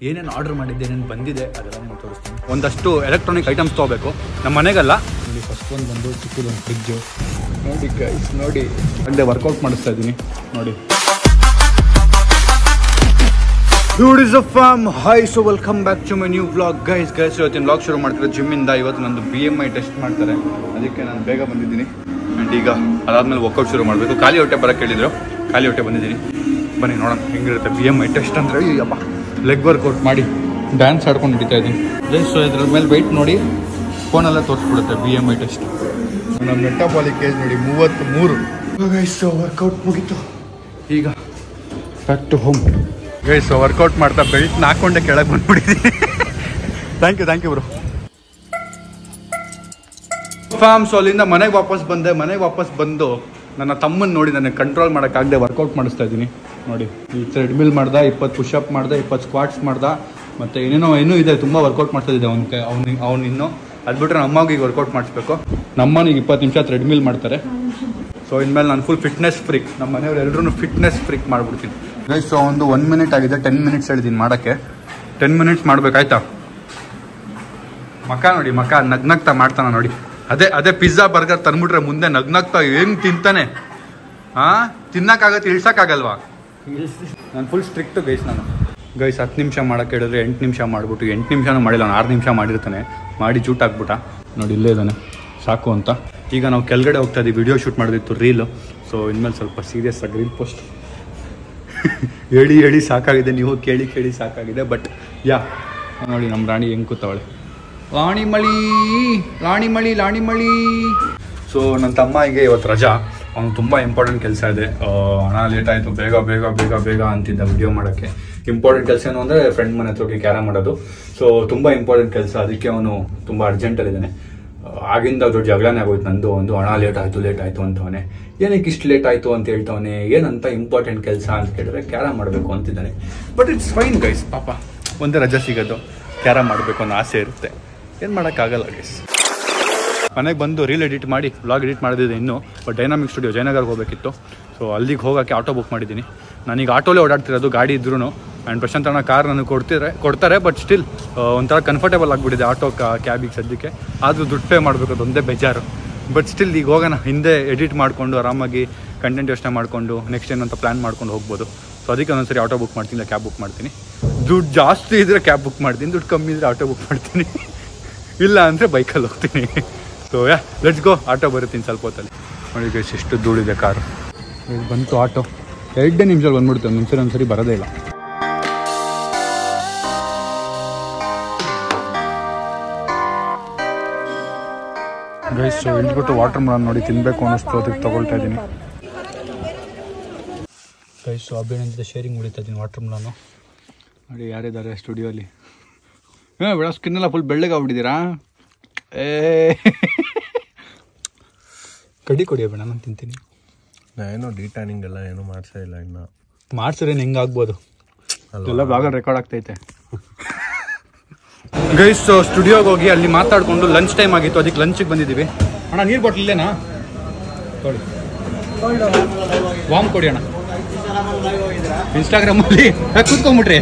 ಏನೇನು ಆರ್ಡರ್ ಮಾಡಿದ್ದೆ ಏನೇನು ಬಂದಿದೆ ಅದೆಲ್ಲ ನಿಮ್ಗೆ ತೋರಿಸ್ತೀನಿ. ಒಂದಷ್ಟು ಎಲೆಕ್ಟ್ರಾನಿಕ್ ಐಟಮ್ಸ್ ತೊಗೋಬೇಕು ನಮ್ಮ ಮನೆಗಲ್ಲ. ನೋಡಿ ಫಸ್ಟ್ ಒಂದು ಬಂದು ಚಿಕ್ಕದೊಂದು ಫ್ರಿಜ್ಜು ನೋಡಿ ಗೈಸ್, ನೋಡಿ ಅಲ್ಲೇ ವರ್ಕೌಟ್ ಮಾಡಿಸ್ತಾ ಇದ್ದೀನಿ ನೋಡಿ. Hi, so welcome back to my new vlog guys. ಇವತ್ತಿನ ವ್ಲಾಗ್ ಶುರು ಮಾಡ್ತಾರೆ ಜಿಮ್ಮಿಂದ. ಇವತ್ತು ನಂದು BMI ಟೆಸ್ಟ್ ಮಾಡ್ತಾರೆ, ಅದಕ್ಕೆ ನಾನು ಬೇಗ ಬಂದಿದ್ದೀನಿ. ಆ್ಯಂಡ್ ಈಗ ಅದಾದ್ಮೇಲೆ ವರ್ಕೌಟ್ ಶುರು ಮಾಡಬೇಕು. ಖಾಲಿ ಹೊಟ್ಟೆ ಬರೋಕ್ಕೆ ಹೇಳಿದ್ರು, ಖಾಲಿ ಹೊಟ್ಟೆ ಬಂದಿದ್ದೀನಿ. ಬನ್ನಿ ನೋಡೋಣ ಹೆಂಗಿರುತ್ತೆ BMI ಟೆಸ್ಟ್ ಅಂದರೆ. ಅಯ್ಯಪ್ಪ, ಲೆಗ್ ವರ್ಕೌಟ್ ಮಾಡಿ ಡ್ಯಾನ್ಸ್ ಆಡ್ಕೊಂಡು ಹಿಡಿತಾ ಇದ್ದೀನಿ ಗೈಸ್. ಸೊ ಇದ್ರ ಮೇಲೆ ವೆಯ್ಟ್ ನೋಡಿ ಫೋನಲ್ಲೇ ತೋರಿಸ್ಬಿಡುತ್ತೆ BMI ಟೆಸ್ಟ್. ನಮ್ಮ ಮೆಟಾಬಾಲಿಕ್ ಏಜ್ ನೋಡಿ 33 ಗೈಸ್. ಸೊ ವರ್ಕೌಟ್ ಮುಗೀತು, ಈಗ back to home guys. So workout ಮಾಡ್ತಾ ಬೆಲ್ಟ್ನ ಹಾಕೊಂಡೆ ಕೆಳಗೆ ಬಂದ್ಬಿಟ್ಟಿದ್ದೀನಿ. Thank you bro. ಸೊ ಅಲ್ಲಿಂದ ಮನೆಗೆ ವಾಪಸ್ ಬಂದೆ. ಮನೆಗೆ ವಾಪಸ್ ಬಂದು ನನ್ನ ತಮ್ಮನ ನೋಡಿ ನನಗೆ ಕಂಟ್ರೋಲ್ ಮಾಡೋಕ್ಕಾಗದೆ ವರ್ಕೌಟ್ ಮಾಡಿಸ್ತಾ ಇದ್ದೀನಿ ನೋಡಿ. ಈ ಥ್ರೆಡ್ಮಿಲ್ ಮಾಡ್ದೆ, 20 ಪುಷಪ್ ಮಾಡಿದೆ, 20 ಸ್ಕ್ವಾಟ್ಸ್ ಮಾಡ್ದೆ, ಮತ್ತು ಇನ್ನೂ ಇದೆ, ತುಂಬ ವರ್ಕೌಟ್ ಮಾಡ್ತಾಯಿದ್ದೆ ಅವ್ನು ಇನ್ನೂ. ಅದು ಬಿಟ್ಟರೆ ನಮ್ಮಗೆ ಈಗ ವರ್ಕೌಟ್ ಮಾಡಿಸ್ಬೇಕು. ನಮ್ಮನಿಗೆ 20 ನಿಮಿಷ ಥ್ರೆಡ್ಮಿಲ್ ಮಾಡ್ತಾರೆ. ಸೊ ಇನ್ಮೇಲೆ ನಾನು ಫುಲ್ ಫಿಟ್ನೆಸ್ ಫ್ರೀಕ್. ನಮ್ಮ ಮನೆಯವ್ರು ಎಲ್ಲರೂ ಫಿಟ್ನೆಸ್ ಫ್ರೀಕ್ ಮಾಡಿಬಿಡ್ತೀನಿ ಗೈಸ್. ಸೊ ಒಂದು 1 ಮಿನಿಟ್ ಆಗಿದೆ, 10 ಮಿನಿಟ್ಸ್ ಹೇಳಿದ್ದೀನಿ ಮಾಡೋಕ್ಕೆ. 10 ಮಿನಿಟ್ಸ್ ಮಾಡ್ಬೇಕಾಯ್ತಾ? ಮಕ ನೋಡಿ, ಮಕ ನಗ್ನಗ್ತಾ ಮಾಡ್ತಾನೆ ನೋಡಿ. ಅದೇ ಪಿಜ್ಜಾ ಬರ್ಗರ್ ತಂದ್ಬಿಟ್ರೆ ಮುಂದೆ ನಗ್ನಗ್ತಾ ಹೆಂಗೆ ತಿಂತಾನೆ. ತಿನ್ನಕ್ಕಾಗತ್ತೆ, ಇಳ್ಸೋಕ್ಕಾಗಲ್ವಾ? ನಾನು ಫುಲ್ ಸ್ಟ್ರಿಕ್ಟು ಗೈಸ್. ನಾನು ಗೈಸ್ 10 ನಿಮಿಷ ಮಾಡೋಕ್ಕೆ ಹೇಳಿದ್ರೆ 8 ನಿಮಿಷ ಮಾಡಿಬಿಟ್ಟು 8 ನಿಮಿಷನೂ ಮಾಡಿಲ್ಲ, ನಾನು 6 ನಿಮಿಷ ಮಾಡಿರ್ತಾನೆ. ಮಾಡಿ ಜೂಟ್ ಹಾಕ್ಬಿಟ್ಟ ನೋಡಿ, ಇಲ್ಲೇ ಇದ್ದಾನೆ ಸಾಕು ಅಂತ. ಈಗ ನಾವು ಕೆಳಗಡೆ ಹೋಗ್ತಾ ಇದ್ದೀವಿ, ವಿಡಿಯೋ ಶೂಟ್ ಮಾಡೋದಿತ್ತು, ರೀಲು. ಸೊ ಇನ್ಮೇಲೆ ಸ್ವಲ್ಪ ಸೀರಿಯಸ್ ಆಗಿ ರೀಲ್ ಪೋಸ್ಟ್ ಹೇಳಿ ಸಾಕಾಗಿದೆ, ನೀವು ಕೇಳಿ ಸಾಕಾಗಿದೆ. ಬಟ್ ಯಾ ನೋಡಿ ನಮ್ಮ ರಾಣಿ ಹೆಂಗೆ ಕೂತವಳೆ, ರಾಣಿ ಮಳಿ. ಸೊ ನನ್ನ ತಮ್ಮಗೆ ಇವತ್ತು ರಜಾ, ಅವ್ನು ತುಂಬ ಇಂಪಾರ್ಟೆಂಟ್ ಕೆಲಸ ಇದೆ. ಹಣ ಲೇಟ್ ಆಯಿತು, ಬೇಗ ಅಂತಿದ್ದ ವಿಡಿಯೋ ಮಾಡೋಕ್ಕೆ. ಇಂಪಾರ್ಟೆಂಟ್ ಕೆಲಸ ಏನು ಅಂದರೆ ಫ್ರೆಂಡ್ ಮನೆ ಹತ್ರ ಹೋಗಿ ಕ್ಯಾರಮ್ ಮಾಡೋದು. ಸೊ ತುಂಬ ಇಂಪಾರ್ಟೆಂಟ್ ಕೆಲಸ, ಅದಕ್ಕೆ ಅವನು ತುಂಬ ಅರ್ಜೆಂಟಲ್ಲಿದ್ದಾನೆ. ಆಗಿಂದ ದೊಡ್ಡ ಜಗಳನೇ ಆಗೋಯ್ತು ನಂದು. ಒಂದು ಹಣ ಲೇಟ್ ಆಯಿತು ಅಂತವನೇ. ಏನಕ್ಕೆ ಇಷ್ಟು ಲೇಟ್ ಆಯಿತು ಅಂತ ಹೇಳ್ತವನೇ. ಏನಂತ ಇಂಪಾರ್ಟೆಂಟ್ ಕೆಲಸ ಅಂತ ಕೇಳಿದ್ರೆ ಕ್ಯಾರಮ್ ಮಾಡಬೇಕು ಅಂತಿದ್ದಾನೆ. ಬಟ್ ಇಟ್ಸ್ ಫೈನ್ ಗೈಸ್, ಪಾಪ ಒಂದೇ ರಜಾ ಸಿಗೋದು, ಕ್ಯಾರಮ್ ಮಾಡಬೇಕು ಅನ್ನೋ ಆಸೆ ಇರುತ್ತೆ, ಏನು ಮಾಡೋಕ್ಕಾಗಲ್ಲ ಗೈಸ್. ಮನೆಗೆ ಬಂದು ರೀಲ್ ಎಡಿಟ್ ಮಾಡಿ ವ್ಲಾಗ್ ಎಡಿಟ್ ಮಾಡಿದ್ದೆ ಇನ್ನೂ. ಬಟ್ ಡೈನಾಮಿಕ್ ಸ್ಟುಡಿಯೋ ಜಯನಗರ್ಗೆ ಹೋಗಬೇಕಿತ್ತು. ಸೊ ಅಲ್ಲಿಗೆ ಹೋಗೋಕ್ಕೆ ಆಟೋ ಬುಕ್ ಮಾಡಿದ್ದೀನಿ. ನಾನೀಗ ಆಟೋಲೇ ಓಡಾಡ್ತಿರೋದು, ಗಾಡಿ ಇದ್ರೂ. ಆ್ಯಂಡ್ ಪ್ರಶಾಂತ್ ಅಣ್ಣ ಕಾರ್ ನನಗೆ ಕೊಡ್ತಾರೆ. ಬಟ್ ಸ್ಟಿಲ್ ಒಂಥರ ಕಂಫರ್ಟೇಬಲ್ ಆಗಿಬಿಟ್ಟಿದೆ ಆಟೋ ಕ್ಯಾಬಿಗೆ ಸದ್ಯಕ್ಕೆ. ಆದರೂ ದುಡ್ಡು ಪೇ ಮಾಡಬೇಕು, ಅದೊಂದೇ ಬೇಜಾರು. ಬಟ್ ಸ್ಟಿಲ್ ಈಗ ಹೋಗೋಣ, ಹಿಂದೆ ಎಡಿಟ್ ಮಾಡಿಕೊಂಡು ಆರಾಮಾಗಿ ಕಂಟೆಂಟ್ ಯೋಚನೆ ಮಾಡಿಕೊಂಡು ನೆಕ್ಸ್ಟ್ ಏನಂತ ಪ್ಲ್ಯಾನ್ ಮಾಡ್ಕೊಂಡು ಹೋಗ್ಬೋದು. ಸೊ ಅದಕ್ಕೆ ಒಂದೊಂದ್ಸರಿ ಆಟೋ ಬುಕ್ ಮಾಡ್ತೀನಿ, ಇಲ್ಲ ಕ್ಯಾಬ್ ಬುಕ್ ಮಾಡ್ತೀನಿ. ದುಡ್ಡು ಜಾಸ್ತಿ ಇದ್ದರೆ ಕ್ಯಾಬ್ ಬುಕ್ ಮಾಡ್ತೀನಿ, ದುಡ್ಡು ಕಮ್ಮಿ ಇದ್ದರೆ ಆಟೋ ಬುಕ್ ಮಾಡ್ತೀನಿ, ಇಲ್ಲ ಅಂದರೆ ಬೈಕಲ್ಲಿ ಹೋಗ್ತೀನಿ. So let's go. ಆಟೋ ಬರುತ್ತೀನಿ ಸ್ವಲ್ಪ ಹೊತ್ತಲ್ಲಿ. ನೋಡಿ ಗೈಸ್ ಎಷ್ಟು ಧೂಳಿದೆ ಕಾರು. ಬಂತು ಆಟೋ, 2 ನಿಮಿಷದಲ್ಲಿ ಬಂದ್ಬಿಡ್ತೇವೆ, ಒಂದ್ಸರಿ ಬರೋದೇ ಇಲ್ಲ. ಗೈಸ್ ಇಳಿದ್ಬಿಟ್ಟು ವಾಟರ್ ಮೆಲನ್ ನೋಡಿ ತಿನ್ನಬೇಕು ಅನ್ನಿಸ್ತು, ಅದಕ್ಕೆ ತೊಗೊಳ್ತಾ ಇದ್ದೀನಿ ಗೈಸ್. ಅಭಿನಂದಿತ ಶೇರಿಂಗ್ ಹೊಡಿತಾ ಇದ್ದೀನಿ ವಾಟರ್ ಮೆಲನ್ನು ನೋಡಿ. ಯಾರಿದ್ದಾರೆ ಸ್ಟುಡಿಯೋಲಿ? ಬೇಡ, ಸ್ಕಿನ್ನೆಲ್ಲ ಫುಲ್ ಬೆಳ್ಳಗಾಗ್ಬಿಟ್ಟಿದ್ದೀರಾ? ಕಡಿ ಕೊಡಿಯ ಬೇಡ, ನಾನು ತಿಂತೀನಿ. ಏನೋ ಡಿಟ್ಯಾನಿಂಗ್ ಎಲ್ಲ ಏನೂ ಮಾಡ್ಸೇ ಇಲ್ಲ ಇನ್ನು. ಮಾಡ್ಸಿರೇನು ಹೆಂಗೆ ಆಗ್ಬೋದು, ಎಲ್ಲ ಭಾಗ ರೆಕಾರ್ಡ್ ಆಗ್ತೈತೆ ಗೈಸ್. ಸ್ಟುಡಿಯೋಗೆ ಹೋಗಿ ಅಲ್ಲಿ ಮಾತಾಡಿಕೊಂಡು ಲಂಚ್ ಟೈಮ್ ಆಗಿತ್ತು, ಅದಕ್ಕೆ ಲಂಚಿಗೆ ಬಂದಿದ್ದೀವಿ. ಅಣ್ಣ ನೀರು ಬಾಟ್ಲ್ ಇಲ್ಲೇನಾ? ಕೊಡಿ, ವಾಮ್ ಕೊಡಿ ಅಣ್ಣ. ಇನ್ಸ್ಟಾಗ್ರಾಮಲ್ಲಿ ಕೂತ್ಕೊಂಬಿಟ್ರಿ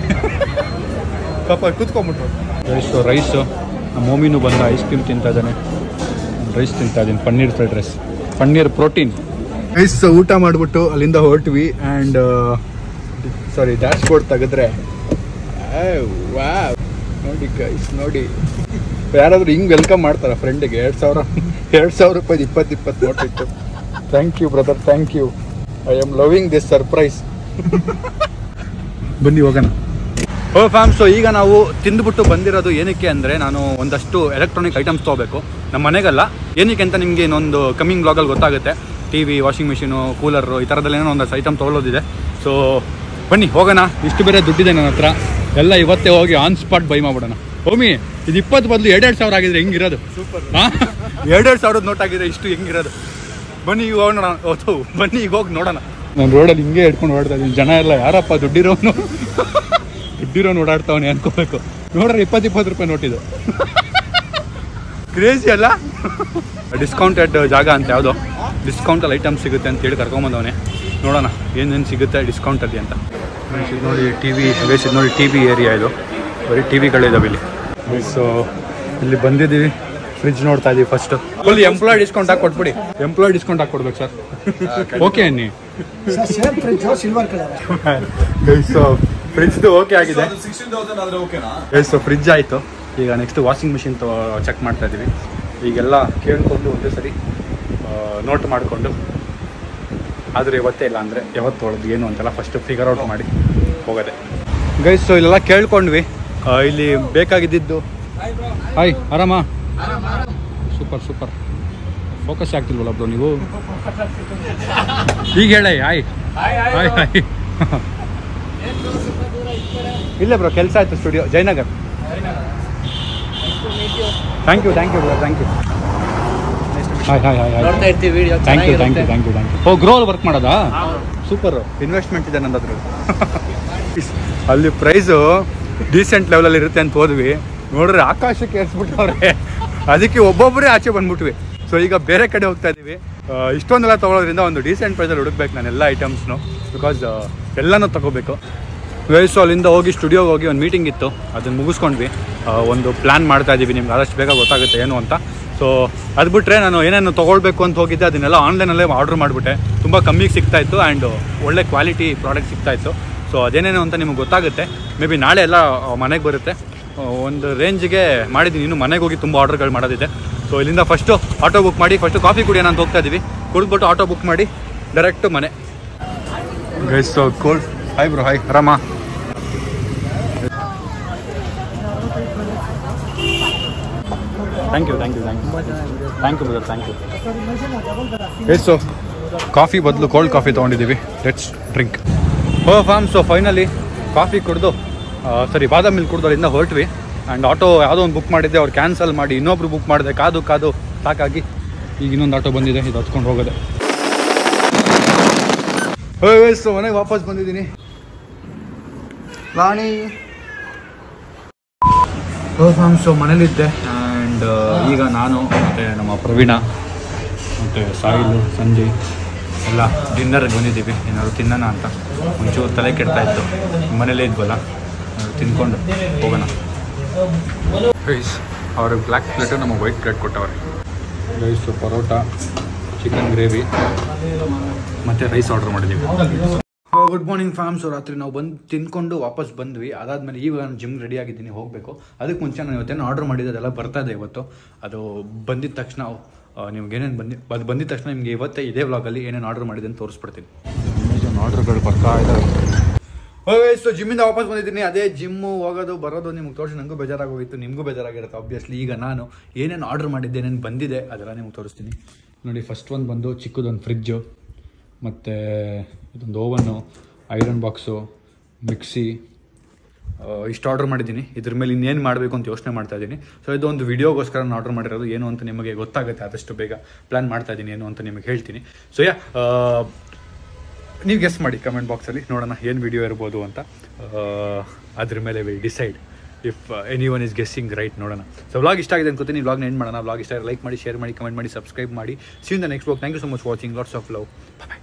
ಕೂತ್ಕೊಂಬಿಟ್ರು ರೈಸು. ನಮ್ಮ ಮಮ್ಮಿನೂ ಬಂದ ಐಸ್ ಕ್ರೀಮ್ ತಿಂತಾ ಇದ್ದಾನೆ, ರೈಸ್ ತಿಂತಾ ಇದ್ದೀನಿ, paneer fried rice, paneer protein rice. ಊಟ ಮಾಡಿಬಿಟ್ಟು ಅಲ್ಲಿಂದ ಹೊರಟ್ವಿ. ಆ್ಯಂಡ್ ಸಾರಿ, ಡ್ಯಾಶ್ ಬೋರ್ಡ್ ತೆಗೆದ್ರೆ ನೋಡಿ ಗೈಸ್, ನೋಡಿ ಯಾರಾದರೂ ಹಿಂಗೆ ವೆಲ್ಕಮ್ ಮಾಡ್ತಾರೆ ಫ್ರೆಂಡಿಗೆ. 2,000 ರೂಪಾಯಿ 20 ನೋಟ್ ಇತ್ತು. Thank you brother, thank you. I am loving this surprise. ಬನ್ನಿ ಹೋಗೋಣ. ಸೊ ಈಗ ನಾವು ತಿಂದುಬಿಟ್ಟು ಬಂದಿರೋದು ಏನಕ್ಕೆ ಅಂದರೆ, ನಾನು ಒಂದಷ್ಟು ಎಲೆಕ್ಟ್ರಾನಿಕ್ ಐಟಮ್ಸ್ ತೊಗೋಬೇಕು ನಮ್ಮ ಮನೆಗಲ್ಲ. ಏನಕ್ಕೆ ಅಂತ ನಿಮಗೆ ಇನ್ನೊಂದು ಕಮ್ಮಿಂಗ್ ಬ್ಲಾಗಲ್ಲಿ ಗೊತ್ತಾಗುತ್ತೆ. TV, ವಾಷಿಂಗ್ ಮಿಷಿನು, ಕೂಲರು, ಈ ಥರದಲ್ಲೇನೋ ಒಂದಷ್ಟು ಐಟಮ್ ತೊಗೊಳ್ಳೋದಿದೆ. ಸೊ ಬನ್ನಿ ಹೋಗೋಣ. ಇಷ್ಟು ಬೇರೆ ದುಡ್ಡಿದೆ ನನ್ನ ಹತ್ರ, ಎಲ್ಲ ಇವತ್ತೇ ಹೋಗಿ ಆನ್ ಸ್ಪಾಟ್ ಬೈ ಮಾಡ್ಬಿಡೋಣ. ಹೋಮಿ, ಇದು 20 ಬದಲು 2,000 ಆಗಿದ್ರೆ ಹೆಂಗಿರೋದು? ಸೂಪರ್. 2,000 ನೋಟ್ ಆಗಿದ್ರೆ ಇಷ್ಟು ಹೆಂಗಿರೋದು? ಬನ್ನಿ ಈಗ ಹೋಗೋಣ. ಬನ್ನಿ ಈಗ ಹೋಗಿ ನೋಡೋಣ. ನಾನು ರೋಡಲ್ಲಿ ಹಿಂಗೆ ಹಿಡ್ಕೊಂಡು ಓಡ್ತಾ ಇದ್ದೀನಿ. ಜನ ಎಲ್ಲ ಯಾರಪ್ಪ ದುಡ್ಡಿರೋನು ಓಡಾಡ್ತಾವನೆ ಅನ್ಕೋಬೇಕು. ನೋಡ್ರಿ 20 ರೂಪಾಯಿ ನೋಟಿದು. ಕ್ರೇಜಿ ಅಲ್ಲ? ಡಿಸ್ಕೌಂಟೆಡ್ ಜಾಗ ಅಂತ ಯಾವುದೋ ಡಿಸ್ಕೌಂಟಲ್ಲಿ ಐಟಮ್ ಸಿಗುತ್ತೆ ಅಂತ ಹೇಳಿ ಕರ್ಕೊಂಬಂದವನೇ. ನೋಡೋಣ ಏನೇನು ಸಿಗುತ್ತೆ ಡಿಸ್ಕೌಂಟಲ್ಲಿ ಅಂತ. ನೋಡಿ ಟಿ ವಿ ನೋಡಿ, ಟಿ ವಿ ಏರಿಯಾ ಇದು. ಬರೀ ಟಿ ವಿಗಳಿದ್ದಾವೆ ಇಲ್ಲಿ. ಸೊ ಇಲ್ಲಿ ಬಂದಿದ್ದೀವಿ, ಫ್ರಿಜ್ ನೋಡ್ತಾ ಇದ್ದೀವಿ. ಫಸ್ಟ್ ಫುಲ್ ಎಂಪ್ಲಾಯ್ ಡಿಸ್ಕೌಂಟ್ ಹಾಕಿ ಕೊಟ್ಬಿಡಿ. ಎಂಪ್ಲಾಯ್ ಡಿಸ್ಕೌಂಟ್ ಹಾಕಿ ಕೊಡ್ಬೇಕು ಸರ್. ಓಕೆ ಅನ್ನಿ. ಸೊ ಫ್ರಿಜ್ದು ಓಕೆ ಆಗಿದೆ. ಸೊ ಫ್ರಿಜ್ ಆಯಿತು. ಈಗ ನೆಕ್ಸ್ಟ್ ವಾಷಿಂಗ್ ಮಿಷಿನ್ ಚೆಕ್ ಮಾಡ್ತಾ ಇದ್ದೀವಿ. ಈಗೆಲ್ಲ ಕೇಳಿಕೊಂಡು ಒಂದೇ ಸರಿ ನೋಟ್ ಮಾಡಿಕೊಂಡು, ಆದರೆ ಇವತ್ತೇ ಇಲ್ಲ ಅಂದರೆ ಯಾವತ್ತು ತೊಳೆದು ಏನು ಅಂತೆಲ್ಲ ಫಸ್ಟ್ ಫಿಗರ್ ಔಟ್ ಮಾಡಿ ಹೋಗೋದೆ ಗೈಸ್. ಸೊ ಇಲ್ಲೆಲ್ಲ ಕೇಳ್ಕೊಂಡ್ವಿ. ಇಲ್ಲಿ ಬೇಕಾಗಿದ್ದು ಹಾಯ್ ಆರಾಮ, ಸೂಪರ್ ಸೂಪರ್. ಫೋಕಸ್ ಆಗ್ತಿಲ್ವಲ್ಲ ಬ್ರೋ ನೀವು? ಈಗ ಹೇಳಿ ಹಾಯ್ ಹಾಯ್ ಹಾಯ್. ಇಲ್ಲ ಬ್ರೋ, ಕೆಲಸ ಆಯಿತು. Studio Jayanagar. Thank you bro, thank you. Hi hi hi hi. Thank you thank you thank you thank you. ಓ ಗ್ರೋಲ್ ವರ್ಕ್ ಮಾಡೋದಾ? ಸೂಪರು. ಇನ್ವೆಸ್ಟ್ಮೆಂಟ್ ಇದೆ ನನ್ನದ್ರ. ಅಲ್ಲಿ ಪ್ರೈಸು ಡೀಸೆಂಟ್ ಲೆವೆಲಲ್ಲಿ ಇರುತ್ತೆ ಅಂತ ಹೋದ್ವಿ, ನೋಡ್ರಿ ಆಕಾಶಕ್ಕೆ ಏರಿಸ್ಬಿಟ್ಟವ್ರೆ. ಅದಕ್ಕೆ ಒಬ್ಬೊಬ್ಬರೇ ಆಚೆ ಬಂದ್ಬಿಟ್ವಿ. ಸೊ ಈಗ ಬೇರೆ ಕಡೆ ಹೋಗ್ತಾ ಇದ್ದೀವಿ. ಇಷ್ಟೊಂದೆಲ್ಲ ತೊಗೊಳೋದ್ರಿಂದ ಒಂದು ಡೀಸೆಂಟ್ ಪ್ರೈಸಲ್ಲಿ ಹುಡುಕ್ಬೇಕು ನಾನು ಎಲ್ಲ ಐಟಮ್ಸ್ನು, ಬಿಕಾಸ್ ಎಲ್ಲನೂ ತೊಗೋಬೇಕು. ಸೊ ಅಲ್ಲಿಂದ ಹೋಗಿ ಸ್ಟುಡಿಯೋಗೆ ಹೋಗಿ ಒಂದು ಮೀಟಿಂಗ್ ಇತ್ತು, ಅದನ್ನು ಮುಗಿಸ್ಕೊಂಡ್ವಿ. ಒಂದು ಪ್ಲ್ಯಾನ್ ಮಾಡ್ತಾ ಇದ್ದೀವಿ, ನಿಮ್ಗೆ ಆದಷ್ಟು ಬೇಗ ಗೊತ್ತಾಗುತ್ತೆ ಏನು ಅಂತ. ಸೊ ಅದು ಬಿಟ್ಟರೆ ನಾನು ಏನೇನು ತೊಗೊಳ್ಬೇಕು ಅಂತ ಹೋಗಿದ್ದೆ ಅದನ್ನೆಲ್ಲ ಆನ್ಲೈನಲ್ಲೇ ಆರ್ಡ್ರ್ ಮಾಡಿಬಿಟ್ಟೆ. ತುಂಬ ಕಮ್ಮಿಗೆ ಸಿಗ್ತಾಯಿತ್ತು ಆ್ಯಂಡ್ ಒಳ್ಳೆ ಕ್ವಾಲಿಟಿ ಪ್ರಾಡಕ್ಟ್ ಸಿಗ್ತಾಯಿತ್ತು. ಸೊ ಅದೇನೇನು ಅಂತ ನಿಮ್ಗೆ ಗೊತ್ತಾಗುತ್ತೆ. ಮೇ ಬಿ ನಾಳೆ ಎಲ್ಲ ಮನೆಗೆ ಬರುತ್ತೆ. ಒಂದು ರೇಂಜಿಗೆ ಮಾಡಿದ್ದೀನಿ, ಇನ್ನು ಮನೆಗೆ ಹೋಗಿ ತುಂಬ ಆರ್ಡ್ರ್ಗಳು ಮಾಡೋದಿದೆ. ಸೊ ಇಲ್ಲಿಂದ ಫಸ್ಟು ಆಟೋ ಬುಕ್ ಮಾಡಿ, ಫಸ್ಟು ಕಾಫಿ ಕುಡಿಯೋಣ ಅಂತ ಹೋಗ್ತಾ ಇದ್ದೀವಿ. ಕುಡಿದ್ಬಿಟ್ಟು ಆಟೋ ಬುಕ್ ಮಾಡಿ ಡೈರೆಕ್ಟು ಮನೆ. Guys so cold. Hi bro, hi ಆರಾಮ. Thank you thank you thank you thank you brother, thank you. Guys so coffee ಬದಲು ಕೋಲ್ಡ್ ಕಾಫಿ ತೊಗೊಂಡಿದ್ದೀವಿ. Let's drink. ಹೋ ಫಾರ್ಮ್. ಸೊ ಫೈನಲಿ ಕಾಫಿ ಕುಡಿದು ಬಾದಾಮ್ ಮಿಲ್ಕ್ ಕುಡ್ದು ಅಲ್ಲಿಂದ ಹೊರಟ್ವಿ. ಆ್ಯಂಡ್ ಆಟೋ ಯಾವುದೋ ಒಂದು ಬುಕ್ ಮಾಡಿದ್ದೆ, ಅವ್ರು ಕ್ಯಾನ್ಸಲ್ ಮಾಡಿ ಇನ್ನೊಬ್ರು ಬುಕ್ ಮಾಡಿದೆ. ಕಾದು ಸಾಕಾಗಿ ಈಗ ಇನ್ನೊಂದು ಆಟೋ ಬಂದಿದೆ, ಇದು ಹತ್ಕೊಂಡು ಹೋಗೋದೆ. ಸೊ ಮನೆಗೆ ವಾಪಸ್ ಬಂದಿದ್ದೀನಿ. ರಾಣಿ ಫಾರ್ಮ್. ಸೊ ಮನೇಲಿದ್ದೆ. ಆ್ಯಂಡ್ ಈಗ ನಾನು ಮತ್ತು ನಮ್ಮ ಪ್ರವೀಣ ಮತ್ತು ಸಾಯಿಲು ಸಂಜಯ್ ಎಲ್ಲ ಡಿನ್ನರ್ಗೆ ಬಂದಿದ್ದೀವಿ. ಏನಾದ್ರು ತಿನ್ನೋಣ ಅಂತ. ಒಂಚೂರು ತಲೆ ಕೆಡ್ತಾಯಿತ್ತು, ಮನೇಲೇ ಇದ್ವಲ್ಲ, ತಿನ್ಕೊಂಡು ಹೋಗೋಣ. ರೈಸ್ ಅವ್ರಿಗೆ ಬ್ಲ್ಯಾಕ್ ಪ್ಲೇಟು, ನಮಗೆ ವೈಟ್ ಪ್ಲೇಟ್ ಕೊಟ್ಟವ್ರೆ. ರೈಸು, ಪರೋಟ, ಚಿಕನ್ ಗ್ರೇವಿ ಮತ್ತು ರೈಸ್ ಆರ್ಡ್ರ್ ಮಾಡಿದ್ದೀವಿ. Good morning fam. ಸೊ ರಾತ್ರಿ ನಾವು ಬಂದು ತಿನ್ಕೊಂಡು ವಾಪಸ್ ಬಂದ್ವಿ. ಅದಾದಮೇಲೆ ಈಗ ನಾನು ಜಿಮ್ ರೆಡಿ ಆಗಿದ್ದೀನಿ, ಹೋಗಬೇಕು. ಅದಕ್ಕೆ ಮುಂಚೆ ನಾನು ಇವತ್ತೇನು ಆರ್ಡ್ರ್ ಮಾಡಿದ್ದೆ ಅದೆಲ್ಲ ಬರ್ತಾಯಿದೆ ಇವತ್ತು. ಅದು ಬಂದಿದ್ದ ತಕ್ಷಣ ನಿಮ್ಗೆ ಏನೇನು ಬಂದಿದ್ದ ತಕ್ಷಣ ನಿಮಗೆ ಇವತ್ತೇ ಇದೇ ವ್ಲಾಗಲ್ಲಿ ಏನೇನು ಆರ್ಡ್ರ್ ಮಾಡಿದೆ ಅಂತ ತೋರಿಸ್ಬಿಡ್ತೀನಿ. ಅಮೆಝಾನ್ ಆರ್ಡ್ರ್ಗಳು ಬರ್ತಾ ಇದ್ದಾವೆ. ಸೊ ಜಿಮ್ಮಿಂದ ವಾಪಸ್ ಬಂದಿದ್ದೀನಿ. ಅದೇ ಜಿಮ್ಮು ಹೋಗೋದು ಬರೋದು ನಿಮ್ಗೆ ತೋರಿಸಿ ನನಗೂ ಬೇಜಾರಾಗೋಗಿತ್ತು, ನಿಮಗೂ ಬೇಜಾರಾಗಿರುತ್ತೆ ಆಬ್ವಿಯಸ್ಲಿ. ಈಗ ನಾನು ಏನೇನು ಆರ್ಡ್ರ್ ಮಾಡಿದ್ದೆ, ಏನೇನು ಬಂದಿದೆ ಅದೆಲ್ಲ ನಿಮ್ಗೆ ತೋರಿಸ್ತೀನಿ. ನೋಡಿ, ಫಸ್ಟ್ ಒಂದು ಬಂದು ಚಿಕ್ಕದೊಂದು ಫ್ರಿಜ್ಜು, ಮತ್ತು ಇದೊಂದು ಓವನ್ನು, ಐರನ್ ಬಾಕ್ಸು, ಮಿಕ್ಸಿ, ಇಷ್ಟು ಆರ್ಡ್ರ್ ಮಾಡಿದ್ದೀನಿ. ಇದ್ರ ಮೇಲೆ ಇನ್ನೇನು ಮಾಡಬೇಕು ಅಂತ ಯೋಚನೆ ಮಾಡ್ತಾ ಇದ್ದೀನಿ. ಸೊ ಇದೊಂದು ವಿಡಿಯೋಗೋಸ್ಕರ ನಾನು ಆರ್ಡ್ರ್ ಮಾಡಿರೋದು. ಏನು ಅಂತ ನಿಮಗೆ ಗೊತ್ತಾಗುತ್ತೆ, ಆದಷ್ಟು ಬೇಗ ಪ್ಲ್ಯಾನ್ ಮಾಡ್ತಾ ಇದ್ದೀನಿ ಏನು ಅಂತ ನಿಮಗೆ ಹೇಳ್ತೀನಿ. ಸೊ ನೀವು ಗೆಸ್ ಮಾಡಿ ಕಮೆಂಟ್ ಬಾಕ್ಸಲ್ಲಿ, ನೋಡೋಣ ಏನು ವಿಡಿಯೋ ಇರ್ಬೋದು ಅಂತ. ಅದ್ರ ಮೇಲೆ will decide if any one is guessing right. ನೋಡೋಣ. ಸೊ ವ್ಲಾಗ್ ಇಷ್ಟ ಆಗಿದೆ ಅನ್ಕೋತೀನಿ. ವ್ಲಾಗ್ನ ಎಂಡ್ ಮಾಡೋಣ. ವ್ಲಾಗ್ ಇಷ್ಟ ಲೈಕ್ ಮಾಡಿ, ಶೇರ್ ಮಾಡಿ, ಕಮೆಂಟ್ ಮಾಡಿ, ಸಬ್ಸ್ಕ್ರೈಬ್ ಮಾಡಿ. See you in the next vlog. Thank you so much watching. Lots of love. Bye.